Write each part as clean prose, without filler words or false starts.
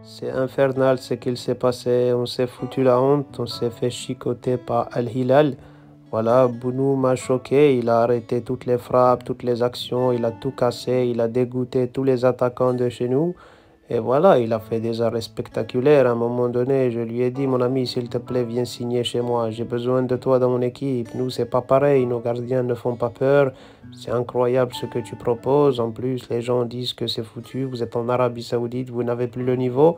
C'est infernal ce qu'il s'est passé. On s'est foutu la honte, on s'est fait chicoter par Al-Hilal. Voilà, Bounou m'a choqué. Il a arrêté toutes les frappes, toutes les actions, il a tout cassé, il a dégoûté tous les attaquants de chez nous. Et voilà, il a fait des arrêts spectaculaires. À un moment donné, je lui ai dit, mon ami, s'il te plaît, viens signer chez moi. J'ai besoin de toi dans mon équipe. Nous, c'est pas pareil. Nos gardiens ne font pas peur. C'est incroyable ce que tu proposes. En plus, les gens disent que c'est foutu. Vous êtes en Arabie Saoudite, vous n'avez plus le niveau.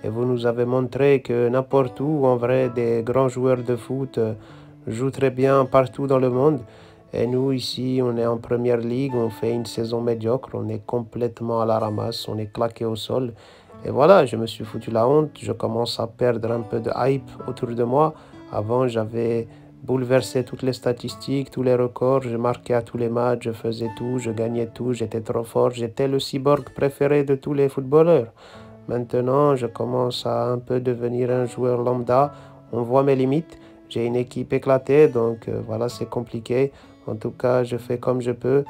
Et vous nous avez montré que n'importe où, en vrai, des grands joueurs de foot jouent très bien partout dans le monde. Et nous, ici, on est en première ligue, on fait une saison médiocre, on est complètement à la ramasse, on est claqué au sol. Et voilà, je me suis foutu la honte, je commence à perdre un peu de hype autour de moi. Avant, j'avais bouleversé toutes les statistiques, tous les records, je marquais à tous les matchs, je faisais tout, je gagnais tout, j'étais trop fort, j'étais le cyborg préféré de tous les footballeurs. Maintenant, je commence à un peu devenir un joueur lambda, on voit mes limites. J'ai une équipe éclatée, donc voilà, c'est compliqué. En tout cas, je fais comme je peux.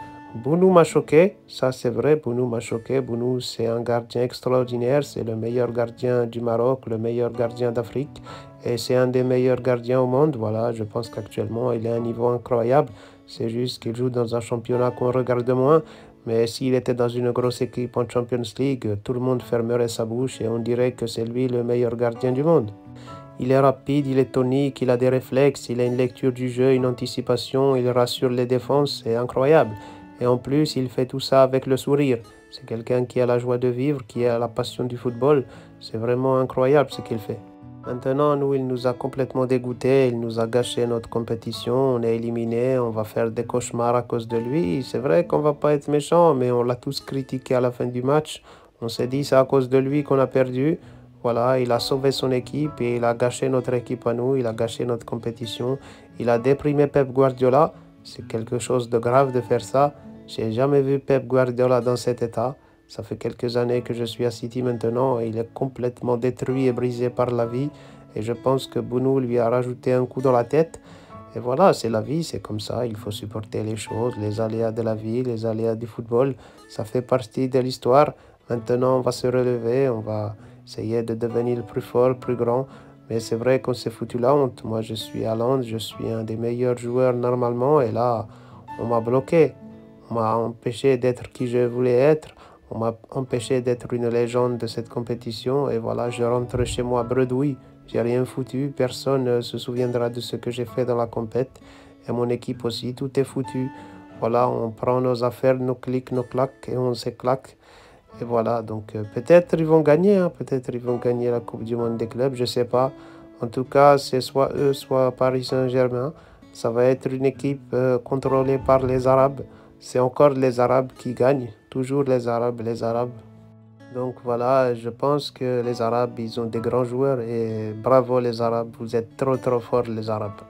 Bounou m'a choqué, ça c'est vrai, Bounou m'a choqué. Bounou, c'est un gardien extraordinaire, c'est le meilleur gardien du Maroc, le meilleur gardien d'Afrique, et c'est un des meilleurs gardiens au monde. Voilà, je pense qu'actuellement, il est à un niveau incroyable. C'est juste qu'il joue dans un championnat qu'on regarde moins. Mais s'il était dans une grosse équipe en Champions League, tout le monde fermerait sa bouche et on dirait que c'est lui le meilleur gardien du monde. Il est rapide, il est tonique, il a des réflexes, il a une lecture du jeu, une anticipation, il rassure les défenses, c'est incroyable. Et en plus, il fait tout ça avec le sourire. C'est quelqu'un qui a la joie de vivre, qui a la passion du football. C'est vraiment incroyable ce qu'il fait. Maintenant, nous, il nous a complètement dégoûtés, il nous a gâché notre compétition, on est éliminé, on va faire des cauchemars à cause de lui. C'est vrai qu'on va pas être méchant, mais on l'a tous critiqué à la fin du match. On s'est dit c'est à cause de lui qu'on a perdu. Voilà, il a sauvé son équipe et il a gâché notre équipe à nous, il a gâché notre compétition. Il a déprimé Pep Guardiola. C'est quelque chose de grave de faire ça. J'ai jamais vu Pep Guardiola dans cet état. Ça fait quelques années que je suis à City maintenant et il est complètement détruit et brisé par la vie. Et je pense que Bounou lui a rajouté un coup dans la tête. Et voilà, c'est la vie, c'est comme ça. Il faut supporter les choses, les aléas de la vie, les aléas du football. Ça fait partie de l'histoire. Maintenant, on va se relever, on va essayer de devenir plus fort, plus grand. Mais c'est vrai qu'on s'est foutu la honte. Moi, je suis à Londres, je suis un des meilleurs joueurs normalement. Et là, on m'a bloqué. On m'a empêché d'être qui je voulais être. On m'a empêché d'être une légende de cette compétition et voilà, je rentre chez moi bredouille. J'ai rien foutu, personne ne se souviendra de ce que j'ai fait dans la compète. Et mon équipe aussi, tout est foutu. Voilà, on prend nos affaires, nos clics, nos claques et on s'éclate. Et voilà, donc peut-être ils vont gagner, hein, peut-être ils vont gagner la Coupe du Monde des clubs, je sais pas. En tout cas, c'est soit eux, soit Paris Saint-Germain. Ça va être une équipe contrôlée par les Arabes. C'est encore les Arabes qui gagnent, toujours les Arabes, les Arabes. Donc voilà, je pense que les Arabes, ils ont des grands joueurs et bravo les Arabes, vous êtes trop trop forts les Arabes.